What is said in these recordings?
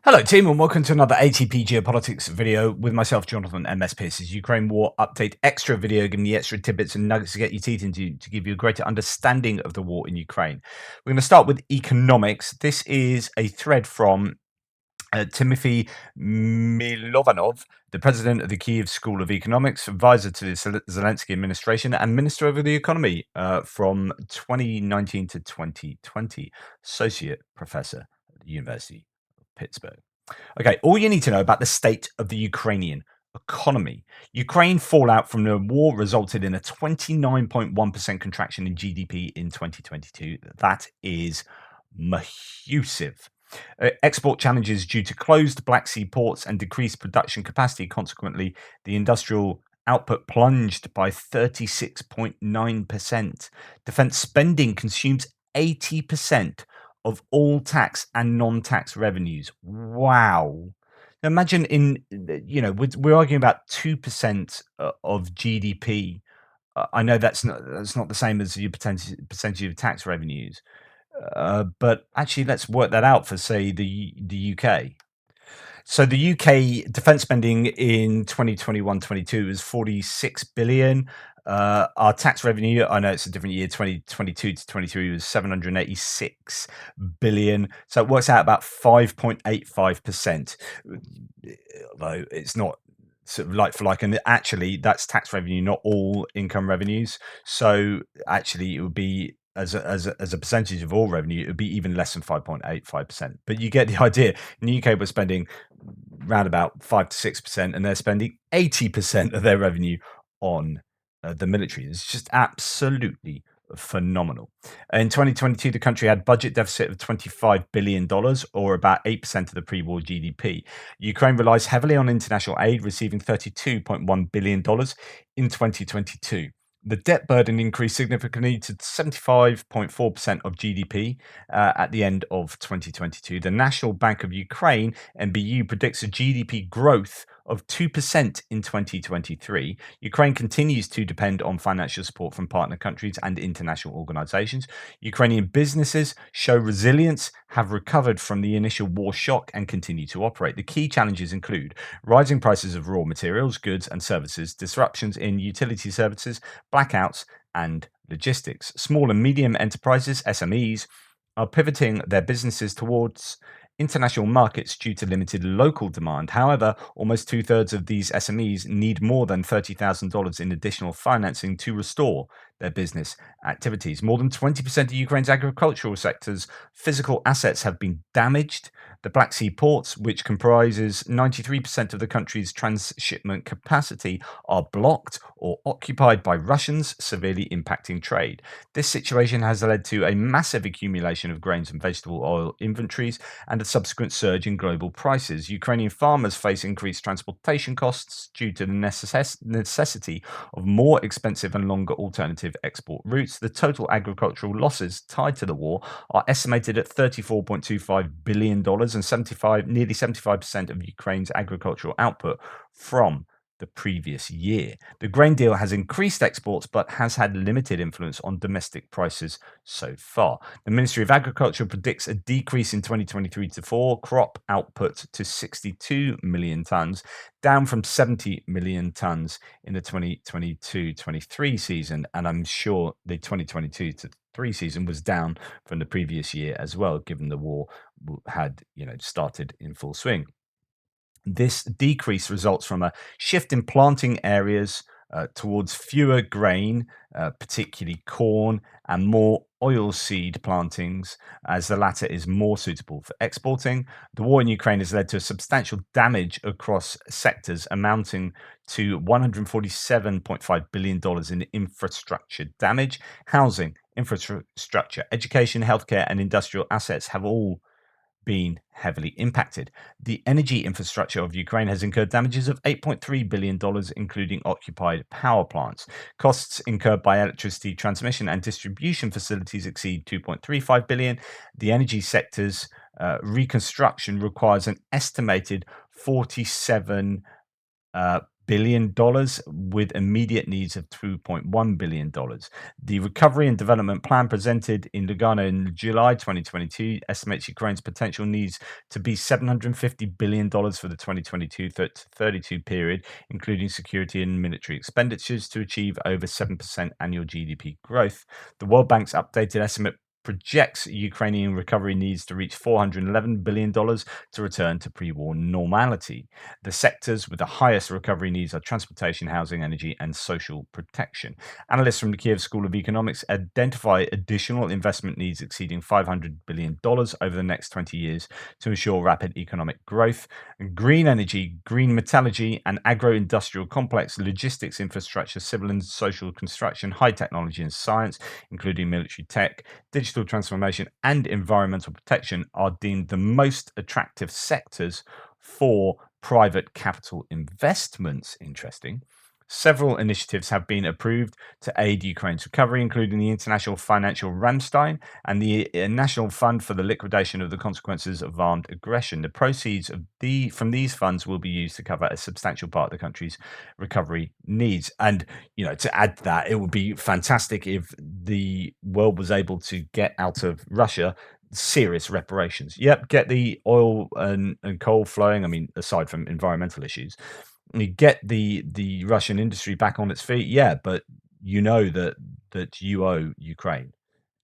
Hello, team, and welcome to another ATP Geopolitics video with myself, Jonathan MS Pierce's Ukraine War Update Extra video, giving you extra tidbits and nuggets to get your teeth into to give you a greater understanding of the war in Ukraine. We're going to start with economics. This is a thread from Timothy Milovanov, the president of the Kyiv School of Economics, advisor to the Zelensky administration, and minister of the economy from 2019 to 2020, associate professor at the University of Pittsburgh. Okay, all you need to know about the state of the Ukrainian economy. Ukraine fallout from the war resulted in a 29.1% contraction in GDP in 2022. That is massive. Export challenges due to closed Black Sea ports and decreased production capacity. Consequently, the industrial output plunged by 36.9%. Defense spending consumes 80% of all tax and non-tax revenues. Wow. Imagine we're arguing about 2% of GDP. I know that's not the same as your percentage of tax revenues, but actually, let's work that out for, say, the UK. So the UK defence spending in 2021-22 was 46 billion. Our tax revenue, I know it's a different year, 2022 to 23 was 786 billion. So it works out about 5.85%. Although it's not sort of like for like, and actually that's tax revenue, not all income revenues. So actually it would be as a percentage of all revenue, it would be even less than 5.85%. But you get the idea. In the UK, we're spending around about 5 to 6%, and they're spending 80% of their revenue on the military. It's just absolutely phenomenal. In 2022, the country had budget deficit of $25 billion, or about 8% of the pre-war GDP. Ukraine relies heavily on international aid, receiving $32.1 billion in 2022. The debt burden increased significantly to 75.4% of GDP at the end of 2022. The National Bank of Ukraine, NBU, predicts a GDP growth of 2% in 2023. Ukraine continues to depend on financial support from partner countries and international organizations. Ukrainian businesses show resilience, have recovered from the initial war shock, and continue to operate. The key challenges include rising prices of raw materials, goods, and services, disruptions in utility services, blackouts, and logistics. Small and medium enterprises, SMEs, are pivoting their businesses towards international markets due to limited local demand. However, almost two-thirds of these SMEs need more than $30,000 in additional financing to restore their business activities. More than 20% of Ukraine's agricultural sector's physical assets have been damaged. The Black Sea ports, which comprises 93% of the country's transshipment capacity, are blocked or occupied by Russians, severely impacting trade. This situation has led to a massive accumulation of grains and vegetable oil inventories and a subsequent surge in global prices. Ukrainian farmers face increased transportation costs due to the necessity of more expensive and longer alternative export routes. The total agricultural losses tied to the war are estimated at $34.25 billion, and nearly 75% of Ukraine's agricultural output from the previous year. The grain deal has increased exports but has had limited influence on domestic prices so far. The Ministry of Agriculture predicts a decrease in 2023-24 crop output to 62 million tons, down from 70 million tons in the 2022-23 season, and I'm sure the 2022-23 season was down from the previous year as well, given the war had started in full swing. This decrease results from a shift in planting areas towards fewer grain, particularly corn, and more oilseed plantings, as the latter is more suitable for exporting. The war in Ukraine has led to substantial damage across sectors, amounting to $147.5 billion in infrastructure damage. Housing, infrastructure, education, healthcare, and industrial assets have all been heavily impacted. The energy infrastructure of Ukraine has incurred damages of $8.3 billion, including occupied power plants. Costs incurred by electricity transmission and distribution facilities exceed $2.35 billion. The energy sector's reconstruction requires an estimated $47 billion with immediate needs of $2.1 billion. The Recovery and Development Plan presented in Lugano in July 2022 estimates Ukraine's potential needs to be $750 billion for the 2022-32 period, including security and military expenditures to achieve over 7% annual GDP growth. The World Bank's updated estimate projects Ukrainian recovery needs to reach $411 billion to return to pre-war normality. The sectors with the highest recovery needs are transportation, housing, energy, and social protection. Analysts from the Kiev School of Economics identify additional investment needs exceeding $500 billion over the next 20 years to ensure rapid economic growth. Green energy, green metallurgy, and agro-industrial complex, logistics infrastructure, civil and social construction, high technology and science, including military tech, digital transformation, and environmental protection are deemed the most attractive sectors for private capital investments. Interesting. Several initiatives have been approved to aid Ukraine's recovery, including the International Financial Ramstein and the National Fund for the Liquidation of the Consequences of Armed Aggression. The proceeds from these funds will be used to cover a substantial part of the country's recovery needs. And, to add to that, it would be fantastic if the world was able to get out of Russia serious reparations. Yep, get the oil and coal flowing. I mean, aside from environmental issues, you get the Russian industry back on its feet. Yeah, but that you owe Ukraine,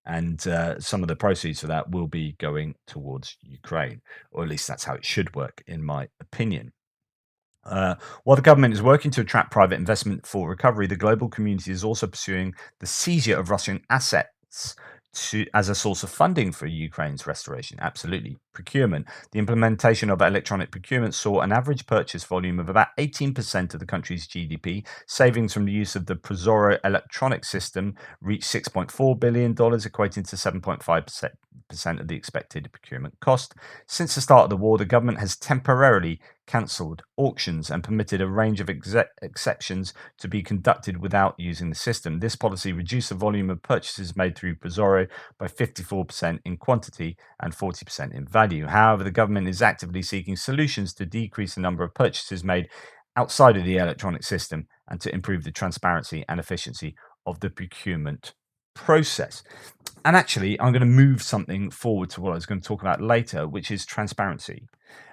and some of the proceeds for that will be going towards Ukraine, or at least that's how it should work, in my opinion. While the government is working to attract private investment for recovery, the global community is also pursuing the seizure of Russian assets as a source of funding for Ukraine's restoration. Absolutely. Procurement. The implementation of electronic procurement saw an average purchase volume of about 18% of the country's GDP. Savings from the use of the Prozoro electronic system reached $6.4 billion, equating to 7.5% of the expected procurement cost. Since the start of the war, the government has temporarily cancelled auctions and permitted a range of exceptions to be conducted without using the system. This policy reduced the volume of purchases made through Prozoro by 54% in quantity and 40% in value. However, the government is actively seeking solutions to decrease the number of purchases made outside of the electronic system and to improve the transparency and efficiency of the procurement process. And actually, I'm going to move something forward to what I was going to talk about later, which is transparency.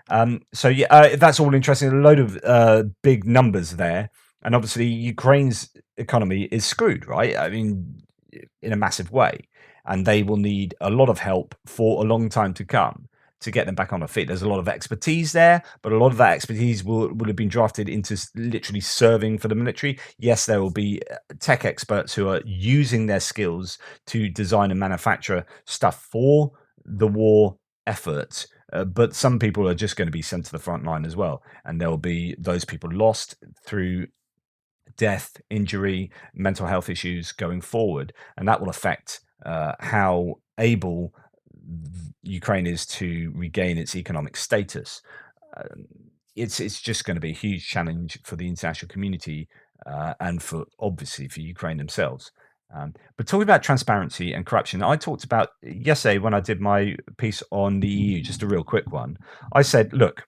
That's all interesting. A load of big numbers there. And obviously, Ukraine's economy is screwed, right? I mean, in a massive way. And they will need a lot of help for a long time to come to get them back on their feet. There's a lot of expertise there, but a lot of that expertise will have been drafted into literally serving for the military. Yes, there will be tech experts who are using their skills to design and manufacture stuff for the war effort. But some people are just going to be sent to the front line as well. And there will be those people lost through death, injury, mental health issues going forward. And that will affect how able Ukraine is to regain its economic status. It's just going to be a huge challenge for the international community and obviously for Ukraine themselves. But talking about transparency and corruption, I talked about yesterday when I did my piece on the EU, just a real quick one. I said, look,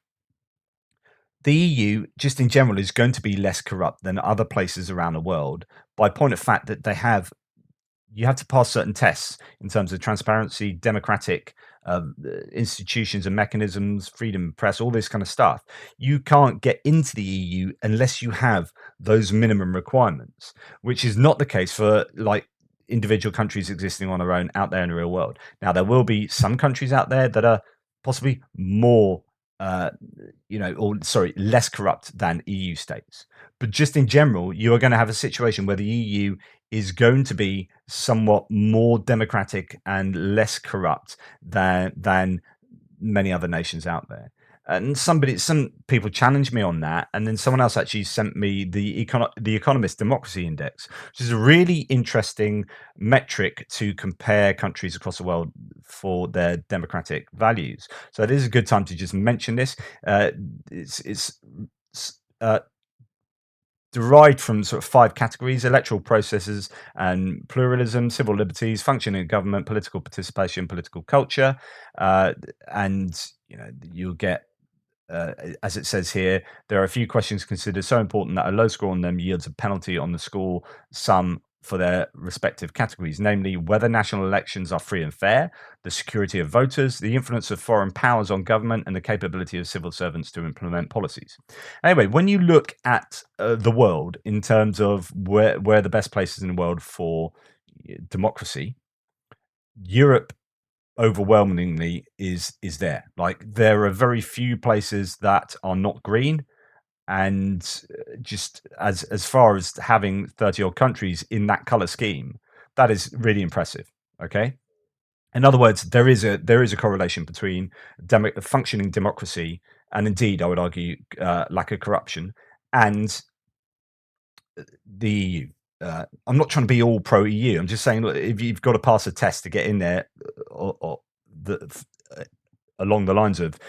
the EU, just in general, is going to be less corrupt than other places around the world by point of fact that you have to pass certain tests in terms of transparency, democratic institutions and mechanisms, freedom of press, all this kind of stuff. You can't get into the EU unless you have those minimum requirements, which is not the case for individual countries existing on their own out there in the real world. Now, there will be some countries out there that are possibly more less corrupt than EU states. But just in general, you are going to have a situation where the EU is going to be somewhat more democratic and less corrupt than many other nations out there. And some people challenged me on that, and then someone else actually sent me the Economist Democracy Index, which is a really interesting metric to compare countries across the world for their democratic values. So it is a good time to just mention this. It's derived from sort of 5 categories: electoral processes and pluralism, civil liberties, functioning of government, political participation, political culture, and you'll get as it says here, there are a few questions considered so important that a low score on them yields a penalty on the score sum for their respective categories, namely whether national elections are free and fair, the security of voters, the influence of foreign powers on government, and the capability of civil servants to implement policies. Anyway, when you look at the world in terms of where the best places in the world for democracy, Europe overwhelmingly is there. Like there are very few places that are not green, and just as far as having 30 odd countries in that color scheme, that is really impressive. Okay, in other words, there is a correlation between functioning democracy and, indeed, I would argue, lack of corruption, and the EU. I'm not trying to be all pro EU. I'm just saying, look, if you've got to pass a test to get in there, or uh, along the lines of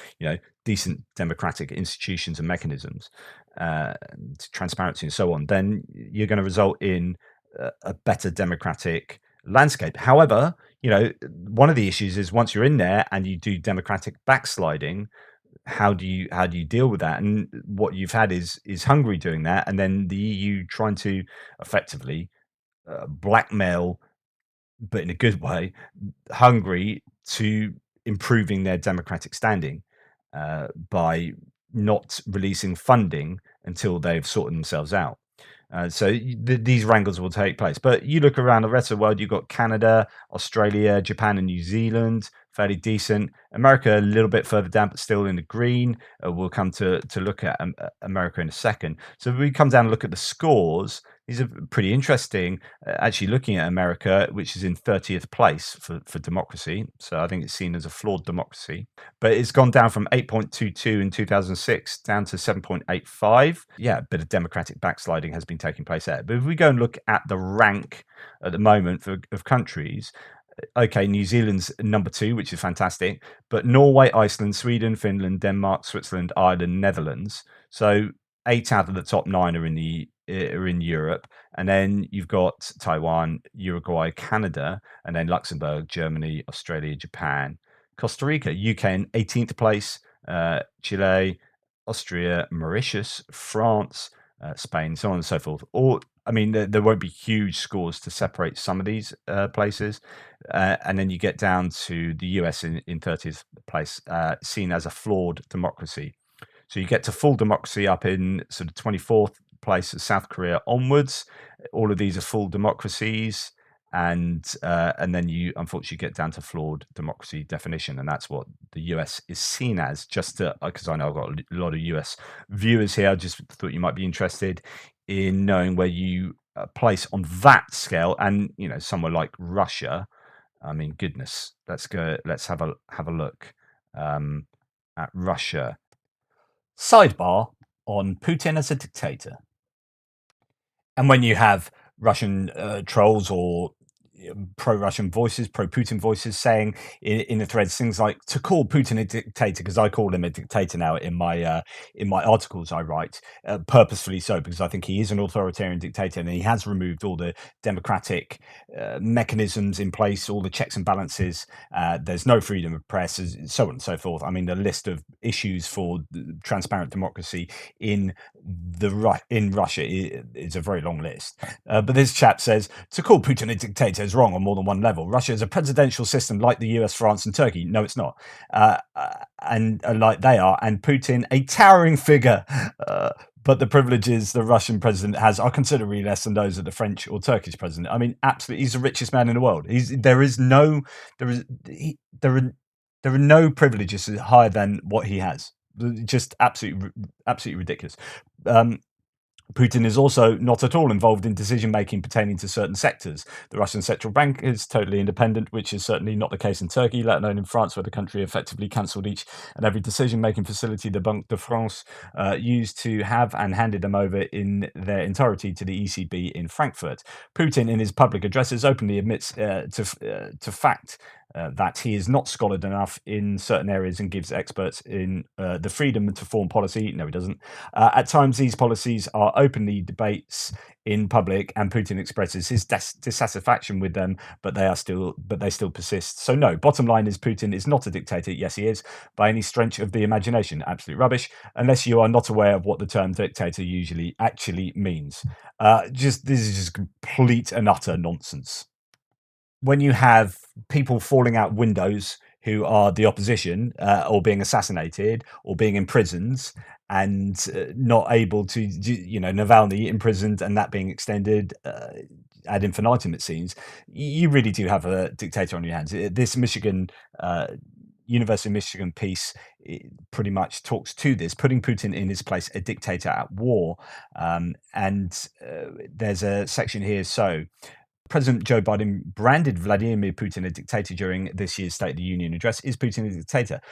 decent democratic institutions and mechanisms, transparency and so on, then you're going to result in a better democratic landscape. However, one of the issues is once you're in there and you do democratic backsliding, how do you deal with that? And what you've had is Hungary doing that, and then the EU trying to effectively blackmail, but in a good way, Hungary to improving their democratic standing by not releasing funding until they've sorted themselves out. So these wrangles will take place. But you look around the rest of the world, you've got Canada, Australia, Japan, and New Zealand, fairly decent. America, a little bit further down, but still in the green. We'll come to look at America in a second. So if we come down and look at the scores, these are pretty interesting. Actually, looking at America, which is in 30th place for democracy. So I think it's seen as a flawed democracy. But it's gone down from 8.22 in 2006 down to 7.85. Yeah, a bit of democratic backsliding has been taking place there. But if we go and look at the rank at the moment of countries, okay, New Zealand's number 2, which is fantastic, but Norway, Iceland, Sweden, Finland, Denmark, Switzerland, Ireland, Netherlands. So 8 out of the top 9 are in Europe, and then you've got Taiwan, Uruguay, Canada, and then Luxembourg, Germany, Australia, Japan, Costa Rica, UK in 18th place, Chile, Austria, Mauritius, France, Spain, so on and so forth. There won't be huge scores to separate some of these places. And then you get down to the US in 30th place, seen as a flawed democracy. So you get to full democracy up in sort of 24th place, South Korea onwards. All of these are full democracies. And then you unfortunately get down to flawed democracy definition, and that's what the US is seen as. Just because I know I've got a lot of US viewers here, I just thought you might be interested in knowing where you place on that scale. And somewhere like Russia, I mean, goodness, let's have a look at Russia. Sidebar on Putin as a dictator. And when you have Russian trolls or pro-Russian voices, pro-Putin voices saying in the threads things like to call Putin a dictator, because I call him a dictator now in my articles I write, purposefully so, because I think he is an authoritarian dictator and he has removed all the democratic mechanisms in place, all the checks and balances. There's no freedom of press, so on and so forth. I mean, the list of issues for transparent democracy in Russia is a very long list. But this chap says to call Putin a dictator is wrong on more than one level. Russia is a presidential system like the US, France, and Turkey. No, it's not. And like they are, and Putin a towering figure. But the privileges the Russian president has are considerably less than those of the French or Turkish president. I mean, absolutely, he's the richest man in the world. There are no privileges higher than what he has. Just absolutely ridiculous. Putin is also not at all involved in decision-making pertaining to certain sectors. The Russian central bank is totally independent, which is certainly not the case in Turkey, let alone in France, where the country effectively cancelled each and every decision-making facility the Banque de France used to have, and handed them over in their entirety to the ECB in Frankfurt. Putin, in his public addresses, openly admits to fact that he is not scholared enough in certain areas and gives experts in the freedom to form policy. No, he doesn't. At times, these policies are openly debates in public, and Putin expresses his dissatisfaction with them, but they still persist. So no, bottom line is Putin is not a dictator. Yes, he is, by any stretch of the imagination. Absolute rubbish, unless you are not aware of what the term dictator usually actually means. This is just complete and utter nonsense. When you have people falling out windows who are the opposition, or being assassinated or being imprisoned, and not able to, Navalny imprisoned and that being extended ad infinitum, it seems, you really do have a dictator on your hands. This University of Michigan piece pretty much talks to this, putting Putin in his place, a dictator at war. And there's a section here. So President Joe Biden branded Vladimir Putin a dictator during this year's State of the Union address. Is Putin a dictator?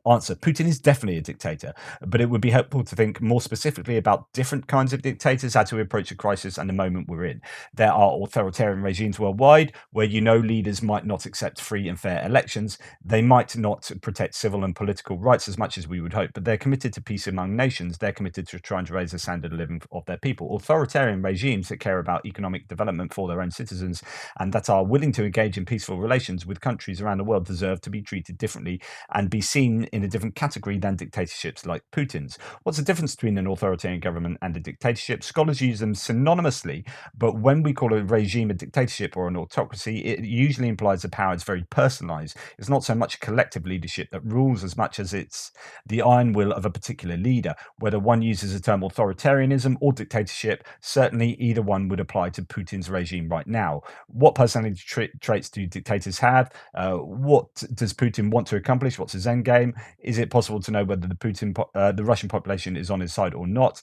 Answer: Putin is definitely a dictator, but it would be helpful to think more specifically about different kinds of dictators, how to approach a crisis and the moment we're in. There are authoritarian regimes worldwide where leaders might not accept free and fair elections. They might not protect civil and political rights as much as we would hope, but they're committed to peace among nations. They're committed to trying to raise the standard of living of their people. Authoritarian regimes that care about economic development for their own citizens and that are willing to engage in peaceful relations with countries around the world deserve to be treated differently and be seen in a different category than dictatorships like Putin's. What's the difference between an authoritarian government and a dictatorship? Scholars use them synonymously, but when we call a regime a dictatorship or an autocracy, it usually implies the power is very personalized. It's not so much collective leadership that rules as much as it's the iron will of a particular leader. Whether one uses the term authoritarianism or dictatorship, certainly either one would apply to Putin's regime right now. What personality traits do dictators have? What does Putin want to accomplish? What's his end game? Is it possible to know whether the Russian population is on his side or not?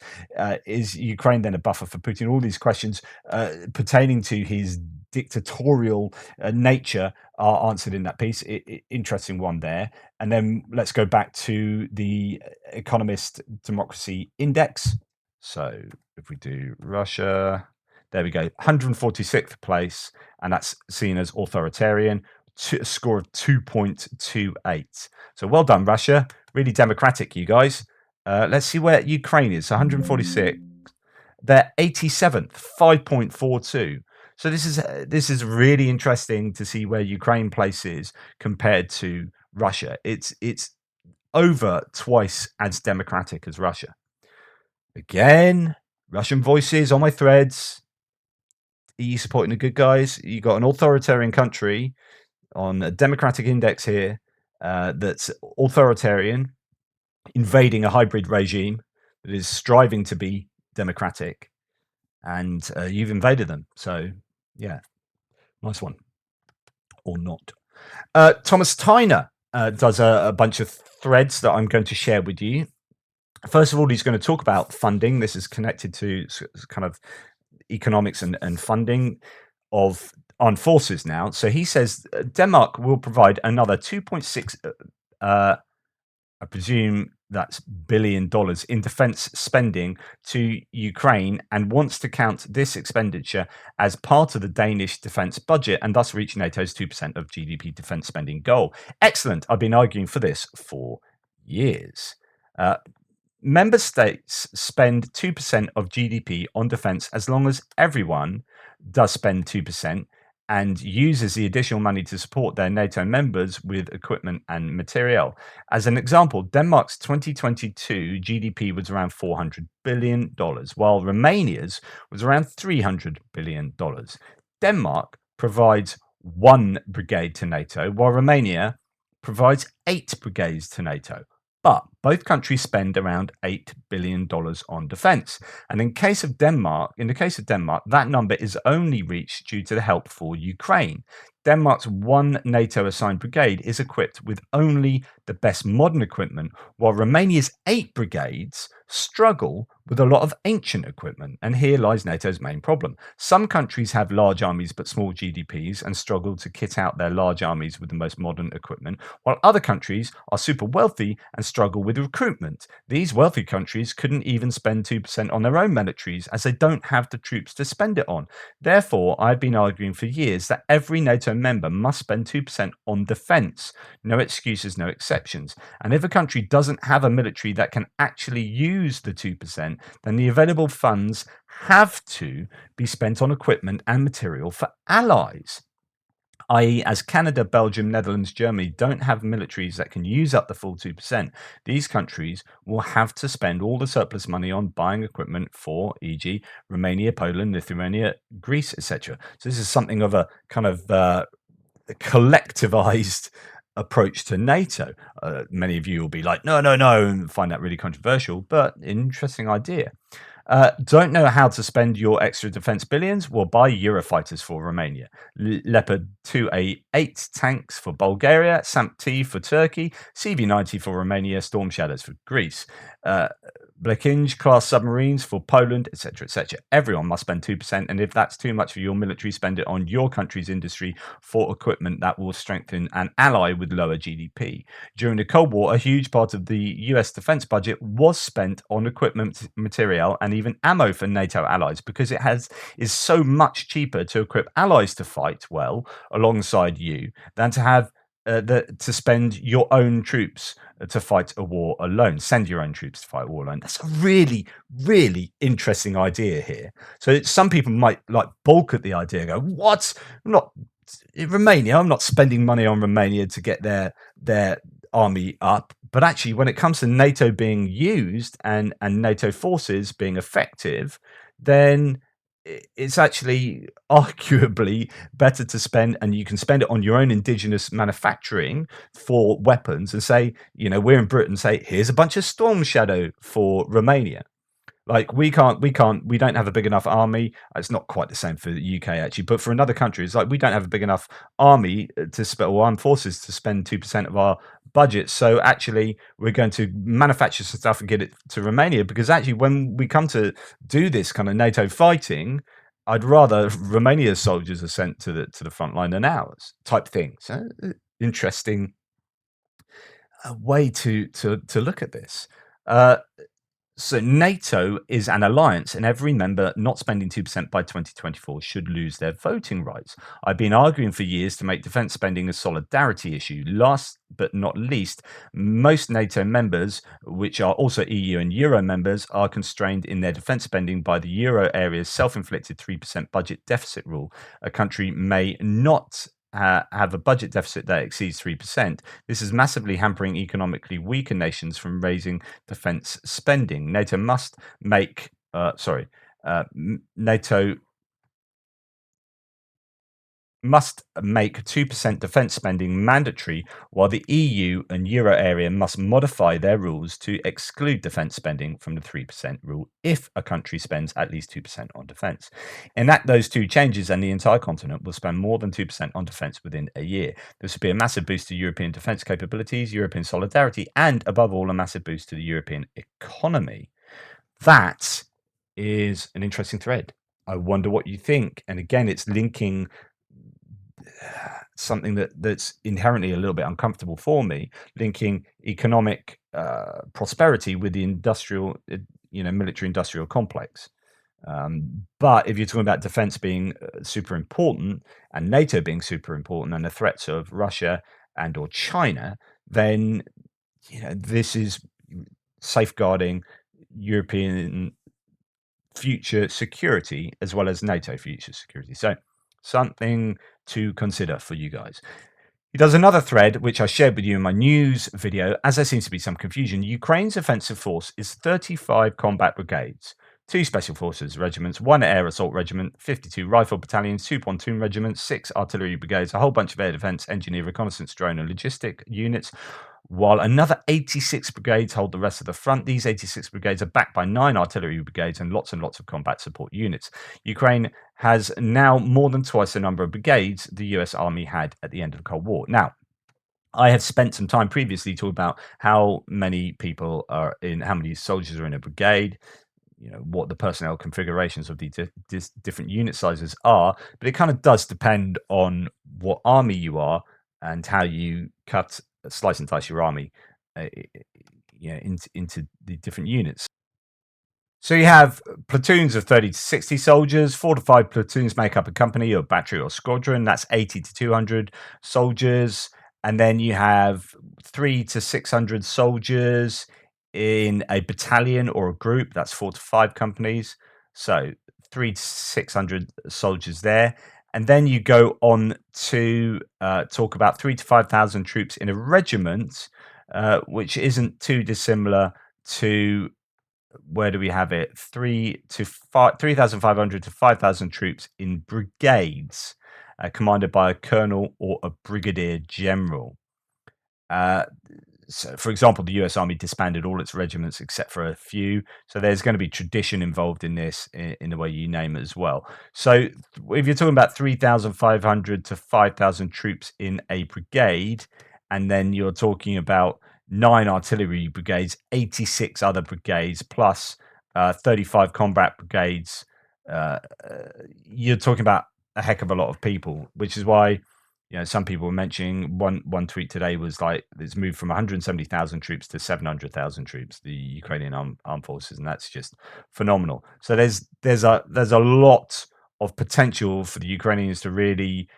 Is Ukraine then a buffer for Putin? All these questions pertaining to his dictatorial nature are answered in that piece. Interesting one there. And then let's go back to the Economist Democracy Index. So if we do Russia, there we go, 146th place, and that's seen as authoritarian. A score of 2.28. So well done, Russia. Really democratic, you guys. Let's see where Ukraine is. 146. They're 87th, 5.42. So this is really interesting to see where Ukraine places compared to Russia. It's over twice as democratic as Russia. Again, Russian voices on my threads. Are you supporting the good guys? You got an authoritarian country on a democratic index here that's authoritarian, invading a hybrid regime that is striving to be democratic, and you've invaded them. So yeah, nice one. Or not. Thomas Tyner does a bunch of threads that I'm going to share with you. First of all, he's going to talk about funding. This is connected to kind of economics and funding of armed forces now. So he says Denmark will provide another 2.6 I presume that's $1 billion in defense spending to Ukraine, and wants to count this expenditure as part of the Danish defense budget and thus reach NATO's 2% of GDP defense spending goal. Excellent. I've been arguing for this for years. Member states spend 2% of GDP on defense as long as everyone does spend 2% and uses the additional money to support their NATO members with equipment and material. As an example, Denmark's 2022 GDP was around $400 billion, while Romania's was around $300 billion. Denmark provides 1 brigade to NATO, while Romania provides 8 brigades to NATO. But both countries spend around $8 billion on defense. And in the case of Denmark, that number is only reached due to the help for Ukraine. Denmark's 1 NATO assigned brigade is equipped with only the best modern equipment, while Romania's 8 brigades struggle with a lot of ancient equipment. And here lies NATO's main problem. Some countries have large armies but small GDPs and struggle to kit out their large armies with the most modern equipment, while other countries are super wealthy and struggle with recruitment. These wealthy countries couldn't even spend 2% on their own militaries as they don't have the troops to spend it on. Therefore, I've been arguing for years that every NATO member must spend 2% on defense. No excuses, no exceptions. And if a country doesn't have a military that can actually use the 2%, then the available funds have to be spent on equipment and material for allies, i.e., as Canada, Belgium, Netherlands, Germany don't have militaries that can use up the full 2%, these countries will have to spend all the surplus money on buying equipment for, e.g., Romania, Poland, Lithuania, Greece, etc. So this is something of a kind of collectivized approach to NATO. Many of you will be like, no, no, no, and find that really controversial, but interesting idea. Don't know how to spend your extra defense billions? Well, buy Eurofighters for Romania, Leopard 2A8 tanks for Bulgaria, SAMP-T for Turkey, CV-90 for Romania, Storm Shadows for Greece, Blekinj class submarines for Poland, etc., etc. Everyone must spend 2%, and if that's too much for your military, spend it on your country's industry for equipment that will strengthen an ally with lower GDP. During the Cold War, a huge part of the US defense budget was spent on equipment, material, and even ammo for NATO allies, because is so much cheaper to equip allies to fight well alongside you than to have to spend your own troops to fight a war alone. Send your own troops to fight a war alone. That's a really, really interesting idea here. So some people might like balk at the idea, and go, "What? I'm not in Romania. I'm not spending money on Romania to get their army up." But actually, when it comes to NATO being used and NATO forces being effective, then it's actually arguably better to spend, and you can spend it on your own indigenous manufacturing for weapons, and say, we're in Britain, say, here's a bunch of Storm Shadow for Romania. Like we don't have a big enough army. It's not quite the same for the UK actually, but for another country, it's like we don't have a big enough army to spend, or armed forces to spend 2% of our budget. So actually, we're going to manufacture some stuff and get it to Romania, because actually, when we come to do this kind of NATO fighting, I'd rather Romania's soldiers are sent to the front line than ours, type thing. So interesting way to look at this. So NATO is an alliance, and every member not spending 2% by 2024 should lose their voting rights. I've been arguing for years to make defense spending a solidarity issue. Last but not least, most NATO members, which are also EU and Euro members, are constrained in their defense spending by the Euro area's self-inflicted 3% budget deficit rule. A country may not have a budget deficit that exceeds 3%. This is massively hampering economically weaker nations from raising defense spending. NATO must make NATO must make 2% defense spending mandatory, while the EU and Euro area must modify their rules to exclude defense spending from the 3% rule if a country spends at least 2% on defense. Enact those two changes, and the entire continent will spend more than 2% on defense within a year. This would be a massive boost to European defense capabilities, European solidarity, and above all, a massive boost to the European economy. That is an interesting thread. I wonder what you think. And again, it's linking something that's inherently a little bit uncomfortable for me, linking economic prosperity with the industrial, military industrial complex. But if you're talking about defense being super important, and NATO being super important, and the threats of Russia and or China, then this is safeguarding European future security as well as NATO future security. So something to consider for you guys. He does another thread, which I shared with you in my news video, as there seems to be some confusion. Ukraine's offensive force is 35 combat brigades, 2 special forces regiments, 1 air assault regiment, 52 rifle battalions, 2 pontoon regiments, 6 artillery brigades, a whole bunch of air defense, engineer, reconnaissance, drone and logistic units, while another 86 brigades hold the rest of the front. These 86 brigades are backed by 9 artillery brigades and lots of combat support units. Ukraine has now more than twice the number of brigades the US Army had at the end of the Cold War. Now, I have spent some time previously talking about how many people are in, how many soldiers are in a brigade, what the personnel configurations of the different unit sizes are, but it kind of does depend on what army you are and how you slice and dice your army into the different units. So you have platoons of 30 to 60 soldiers. 4 to 5 platoons make up a company or battery or squadron. That's 80 to 200 soldiers. And then you have 3 to 600 soldiers in a battalion or a group. That's 4 to 5 companies. So 3 to 600 soldiers there. And then you go on to talk about 3 to 5,000 troops in a regiment, which isn't too dissimilar to, where do we have it? 3,500 to 5,000 troops in brigades, commanded by a colonel or a brigadier general. So, for example, the US Army disbanded all its regiments except for a few. So there's going to be tradition involved in this, in the way you name it as well. So if you're talking about 3,500 to 5,000 troops in a brigade, and then you're talking about 9 artillery brigades, 86 other brigades, plus 35 combat brigades, you're talking about a heck of a lot of people, which is why, some people were mentioning, one tweet today was like, it's moved from 170,000 troops to 700,000 troops, the Ukrainian armed forces, and that's just phenomenal. So there's a lot of potential for the Ukrainians to really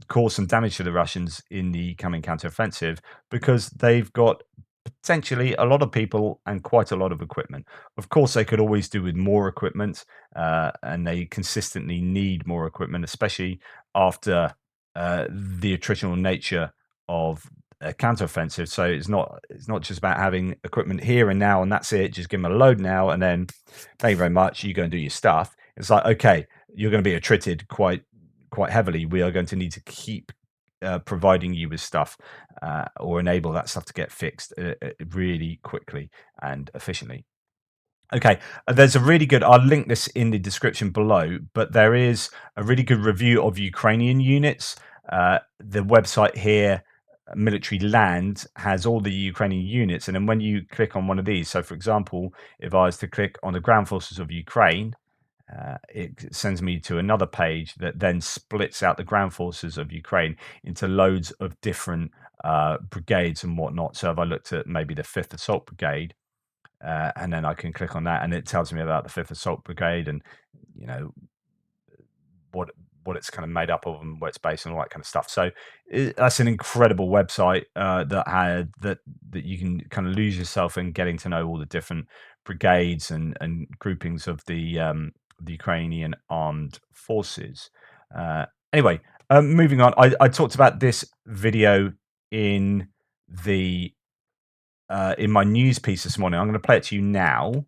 cause some damage to the Russians in the coming counteroffensive, because they've got potentially a lot of people and quite a lot of equipment. Of course, they could always do with more equipment, and they consistently need more equipment, especially after the attritional nature of a counteroffensive. So it's not just about having equipment here and now and that's it. Just give them a load now and then thank you very much. You go and do your stuff. It's like, okay, you're going to be attrited quite heavily. We are going to need to keep providing you with stuff, or enable that stuff to get fixed really quickly and efficiently. Okay, there's a really good, I'll link this in the description below, but there is a really good review of Ukrainian units. The website here, Military Land, has all the Ukrainian units, and then when you click on one of these, so for example, if I was to click on the ground forces of Ukraine, it sends me to another page that then splits out the ground forces of Ukraine into loads of different brigades and whatnot. So if I looked at maybe the 5th Assault Brigade, and then I can click on that, and it tells me about the 5th Assault Brigade and what it's kind of made up of and where it's based and all that kind of stuff. So that's an incredible website that you can kind of lose yourself in getting to know all the different brigades and groupings of the Ukrainian armed forces. Anyway, moving on. I talked about this video in the in my news piece this morning. I'm going to play it to you now.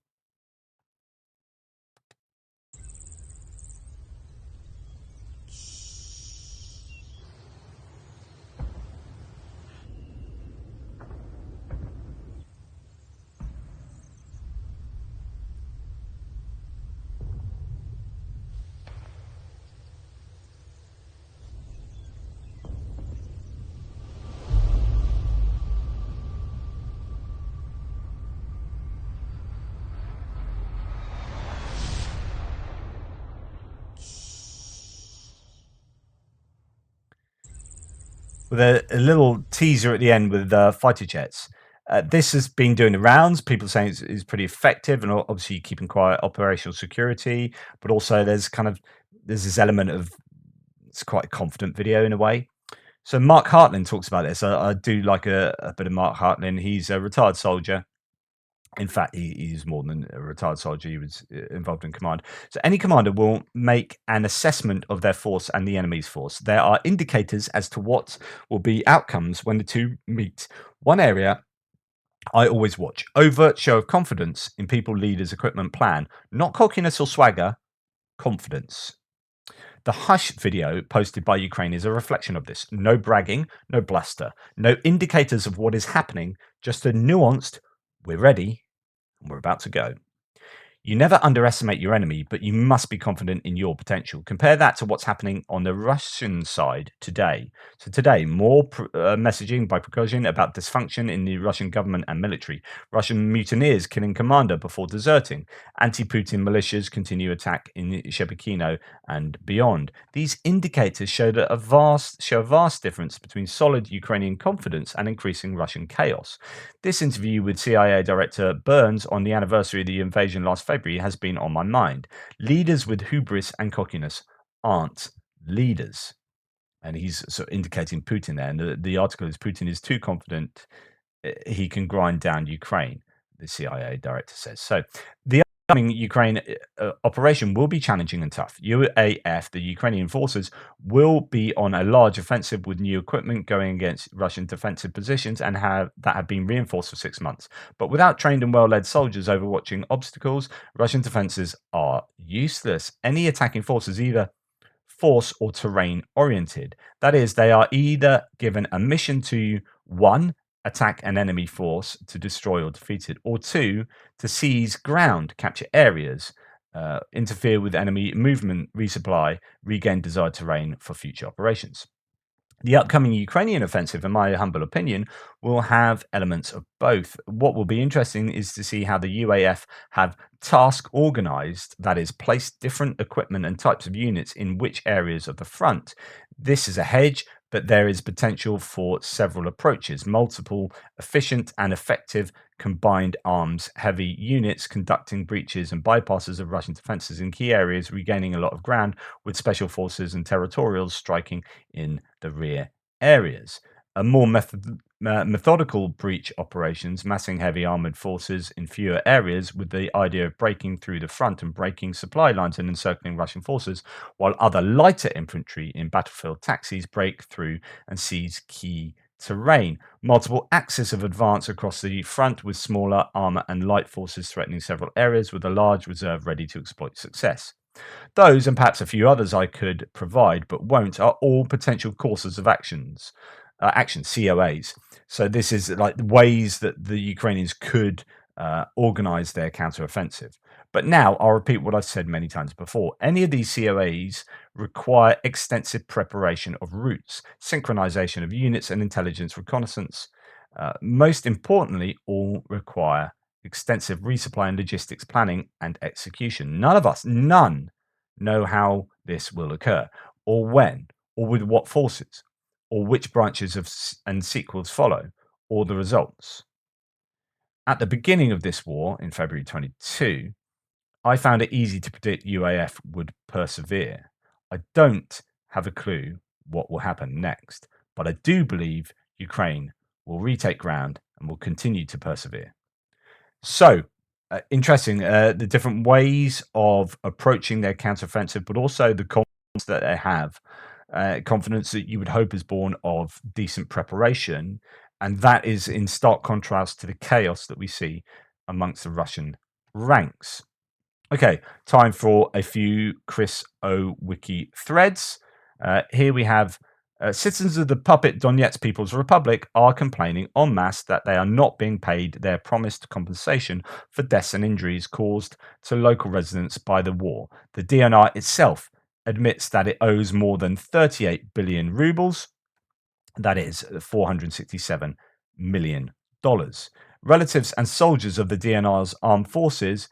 With a little teaser at the end with fighter jets. This has been doing the rounds. People saying it's pretty effective, and obviously keeping quiet operational security. But also, there's this element of, it's quite a confident video in a way. So Mark Hartland talks about this. I do like a bit of Mark Hartland. He's a retired soldier. In fact, he's more than a retired soldier. He was involved in command. So any commander will make an assessment of their force and the enemy's force. There are indicators as to what will be outcomes when the two meet. One area I always watch: overt show of confidence in people, leaders, equipment, plan. Not cockiness or swagger, confidence. The Hush video posted by Ukraine is a reflection of this. No bragging, no bluster, no indicators of what is happening, just a nuanced, we're ready, and we're about to go. You never underestimate your enemy, but you must be confident in your potential. Compare that to what's happening on the Russian side today. So today, more messaging by Prigozhin about dysfunction in the Russian government and military. Russian mutineers killing commander before deserting. Anti-Putin militias continue attack in Shebekino and beyond. These indicators show a vast difference between solid Ukrainian confidence and increasing Russian chaos. This interview with CIA Director Burns on the anniversary of the invasion last February has been on my mind. Leaders with hubris and cockiness aren't leaders. And he's sort of indicating Putin there. And the article is Putin is too confident he can grind down Ukraine, the CIA director says. So the upcoming Ukraine operation will be challenging and tough. UAF, the Ukrainian forces, will be on a large offensive with new equipment going against Russian defensive positions and have been reinforced for 6 months. But without trained and well-led soldiers overwatching obstacles, Russian defenses are useless. Any attacking force is either force or terrain oriented. That is, they are either given a mission to 1, attack an enemy force to destroy or defeat it, or 2, to seize ground, capture areas, interfere with enemy movement, resupply, regain desired terrain for future operations. The upcoming Ukrainian offensive, in my humble opinion, will have elements of both. What will be interesting is to see how the UAF have task organized, that is, placed different equipment and types of units in which areas of the front. This is a hedge, but there is potential for several approaches, multiple efficient and effective combined arms heavy units conducting breaches and bypasses of Russian defenses in key areas, regaining a lot of ground, with special forces and territorials striking in the rear areas. A more methodical breach operations, massing heavy armored forces in fewer areas with the idea of breaking through the front and breaking supply lines and encircling Russian forces, while other lighter infantry in battlefield taxis break through and seize key terrain. Multiple axes of advance across the front with smaller armor and light forces threatening several areas with a large reserve ready to exploit success. Those, and perhaps a few others I could provide but won't, are all potential courses of actions, COAs. So this is like the ways that the Ukrainians could organize their counteroffensive. But now I'll repeat what I've said many times before. Any of these COAs require extensive preparation of routes, synchronization of units, and intelligence reconnaissance. Most importantly, all require extensive resupply and logistics planning and execution. None know how this will occur, or when, or with what forces, or which branches and sequels follow, or the results. At the beginning of this war in February 22, I found it easy to predict UAF would persevere. I don't have a clue what will happen next, but I do believe Ukraine will retake ground and will continue to persevere. So, interesting, the different ways of approaching their counteroffensive, but also the confidence that they have. Confidence that you would hope is born of decent preparation. And that is in stark contrast to the chaos that we see amongst the Russian ranks. Okay, time for a few Chris O wiki threads. Here we have citizens of the puppet Donetsk People's Republic are complaining en masse that they are not being paid their promised compensation for deaths and injuries caused to local residents by the war. The DNR itself admits that it owes more than 38 billion rubles, that is $467 million. Relatives and soldiers of the DNR's armed forces,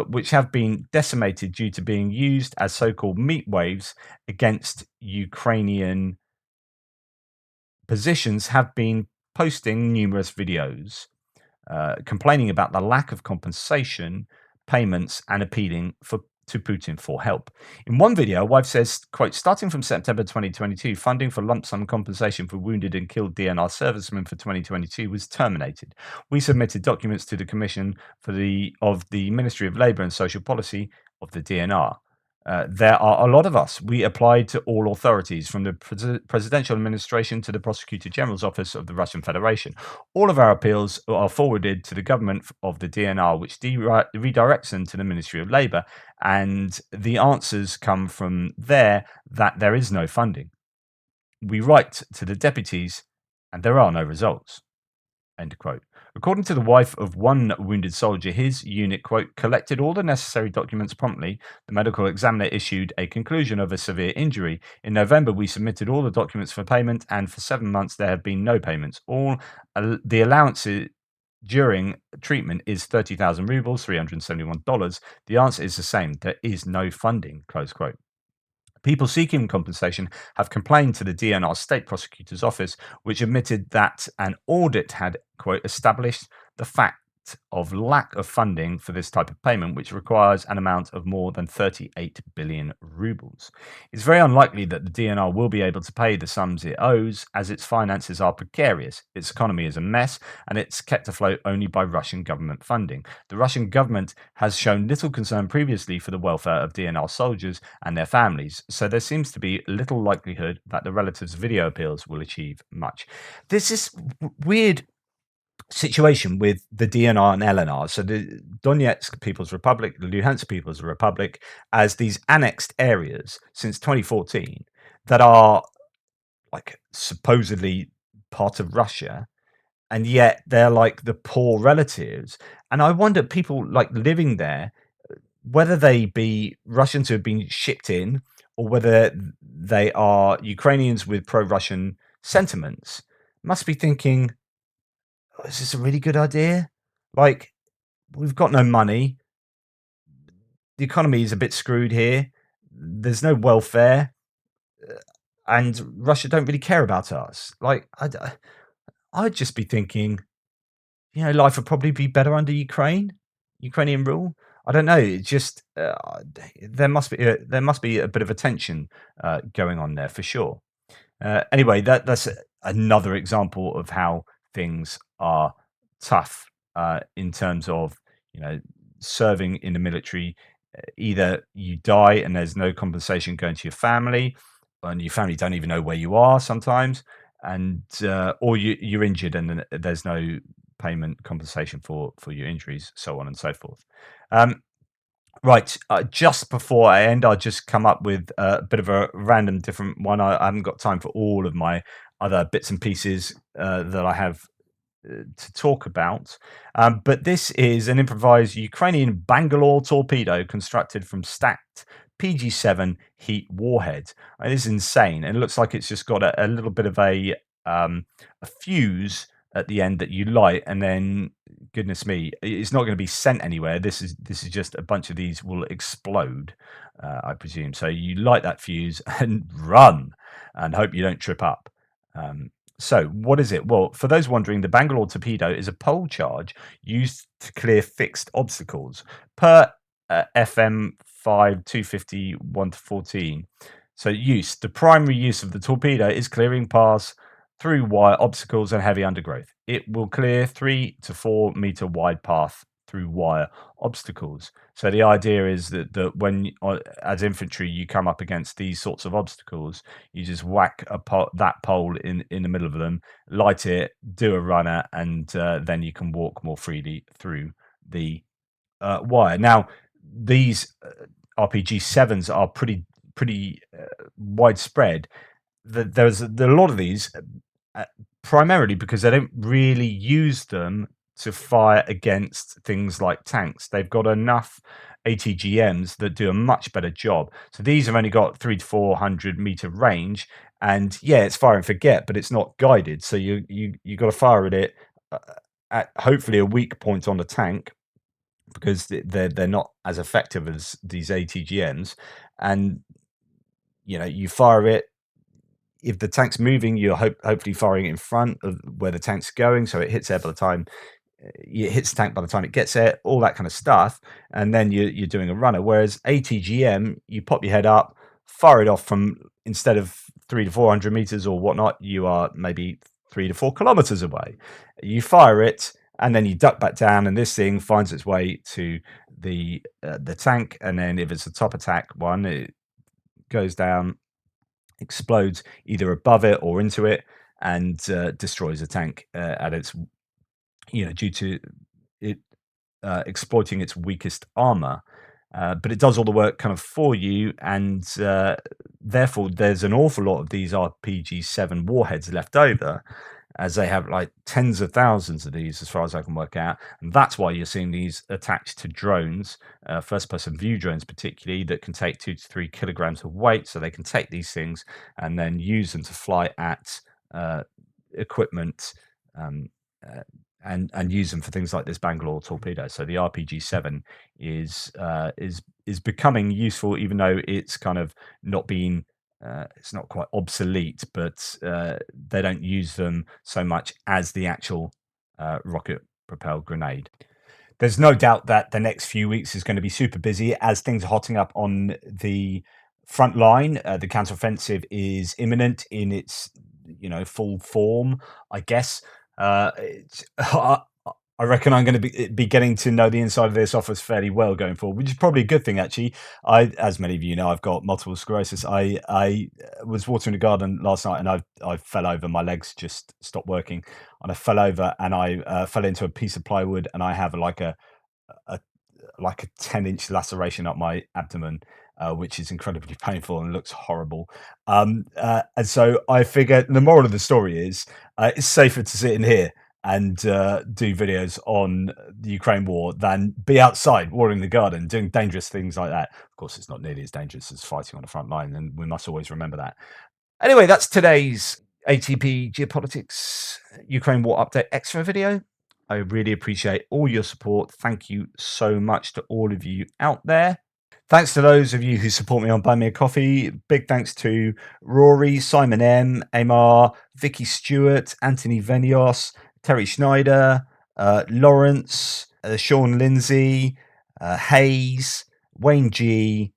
which have been decimated due to being used as so-called meat waves against Ukrainian positions, have been posting numerous videos complaining about the lack of compensation payments and appealing to Putin for help. In one video, wife says, quote, starting from September 2022, funding for lump sum compensation for wounded and killed DNR servicemen for 2022 was terminated. We submitted documents to the Commission of the Ministry of Labour and Social Policy of the DNR. There are a lot of us. We applied to all authorities, from the presidential administration to the prosecutor general's office of the Russian Federation. All of our appeals are forwarded to the government of the DNR, which redirects them to the Ministry of Labour. And the answers come from there that there is no funding. We write to the deputies and there are no results. End quote. According to the wife of one wounded soldier, his unit, quote, collected all the necessary documents promptly. The medical examiner issued a conclusion of a severe injury. In November, we submitted all the documents for payment, and for 7 months there have been no payments. All the allowances during treatment is 30,000 rubles, $371. The answer is the same. There is no funding, close quote. People seeking compensation have complained to the DNR State Prosecutor's Office, which admitted that an audit had, quote, established the fact of lack of funding for this type of payment, which requires an amount of more than 38 billion rubles. It's very unlikely that the DNR will be able to pay the sums it owes, as its finances are precarious, its economy is a mess, and it's kept afloat only by Russian government funding. The Russian government has shown little concern previously for the welfare of DNR soldiers and their families, so there seems to be little likelihood that the relatives' video appeals will achieve much. This is weird situation with the DNR and LNR. So the Donetsk People's Republic, the Luhansk People's Republic, as these annexed areas since 2014 that are like supposedly part of Russia, and yet they're like the poor relatives. And I wonder, people like living there, whether they be Russians who have been shipped in, or whether they are Ukrainians with pro-Russian sentiments, must be thinking, "Oh, is this a really good idea? Like, we've got no money. The economy is a bit screwed here. There's no welfare, and Russia don't really care about us." Like, I'd just be thinking, life would probably be better under Ukrainian rule. I don't know. It just there must be a bit of a tension going on there for sure. Anyway, that's another example of how things are tough in terms of serving in the military. Either you die and there's no compensation going to your family, and your family don't even know where you are sometimes, and or you're injured and then there's no payment compensation for your injuries, so on and so forth. Um, Right, just before I end, I'll just come up with a bit of a random different one. I haven't got time for all of my other bits and pieces that I have to talk about. But this is an improvised Ukrainian Bangalore torpedo constructed from stacked PG-7 heat warheads. This is insane. And it looks like it's just got a little bit of a fuse at the end that you light, and then goodness me, it's not going to be sent anywhere. This is just a bunch of these will explode, I presume. So you light that fuse and run, and hope you don't trip up. So what is it? Well, for those wondering, the Bangalore torpedo is a pole charge used to clear fixed obstacles per FM 5 250 1 to 14. So the primary use of the torpedo is clearing paths through wire obstacles and heavy undergrowth. It will clear 3 to 4 meter wide path through wire obstacles. So the idea is that when as infantry you come up against these sorts of obstacles, you just whack that pole in the middle of them, light it, do a runner, and then you can walk more freely through the wire. Now these RPG-7s are pretty widespread. There's a lot of these, primarily because they don't really use them to fire against things like tanks. They've got enough ATGMs that do a much better job. So these have only got 300 to 400 meter range, and yeah, it's fire and forget, but it's not guided. So you got to fire at it at hopefully a weak point on the tank, because they're not as effective as these ATGMs, and you fire it. If the tank's moving, you're hopefully firing it in front of where the tank's going, so it hits there by the time it hits the tank, by the time it gets there, all that kind of stuff, and then you're doing a runner. Whereas ATGM, you pop your head up, fire it off from, instead of 300 to 400 meters or whatnot, you are maybe 3 to 4 kilometers away. You fire it, and then you duck back down, and this thing finds its way to the tank, and then if it's a top attack one, it goes down, explodes either above it or into it, and destroys the tank at its, due to it exploiting its weakest armor. But it does all the work kind of for you, and therefore there's an awful lot of these RPG-7 warheads left over, as they have like tens of thousands of these, as far as I can work out. And that's why you're seeing these attached to drones, first-person view drones particularly, that can take 2 to 3 kilograms of weight. So they can take these things and then use them to fly at equipment, and use them for things like this Bangalore torpedo. So the RPG-7 is becoming useful, even though it's kind of not been it's not quite obsolete, but they don't use them so much as the actual rocket propelled grenade. There's no doubt that the next few weeks is going to be super busy as things are hotting up on the front line. The counteroffensive is imminent in its, full form, I guess. I reckon I'm going to be getting to know the inside of this office fairly well going forward, which is probably a good thing, actually. As many of you know, I've got multiple sclerosis. I was watering the garden last night and I fell over. My legs just stopped working, and I fell over and I fell into a piece of plywood, and I have a 10-inch laceration up my abdomen, which is incredibly painful and looks horrible. And so I figure the moral of the story is it's safer to sit in here and do videos on the Ukraine war than be outside watering the garden, doing dangerous things like that. Of course, it's not nearly as dangerous as fighting on the front line, and we must always remember that. Anyway, that's today's ATP Geopolitics Ukraine War Update Extra video. I really appreciate all your support. Thank you so much to all of you out there. Thanks to those of you who support me on Buy Me a Coffee. Big thanks to Rory, Simon M, Amar, Vicky Stewart, Anthony Venios, Terry Schneider, Lawrence, Sean Lindsay, Hayes, Wayne G,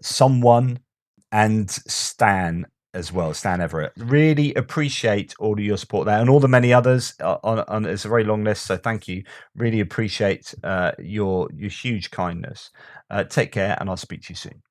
Someone, and Stan as well, Stan Everett. Really appreciate all of your support there, and all the many others. On it's a very long list, so thank you. Really appreciate your huge kindness. Take care, and I'll speak to you soon.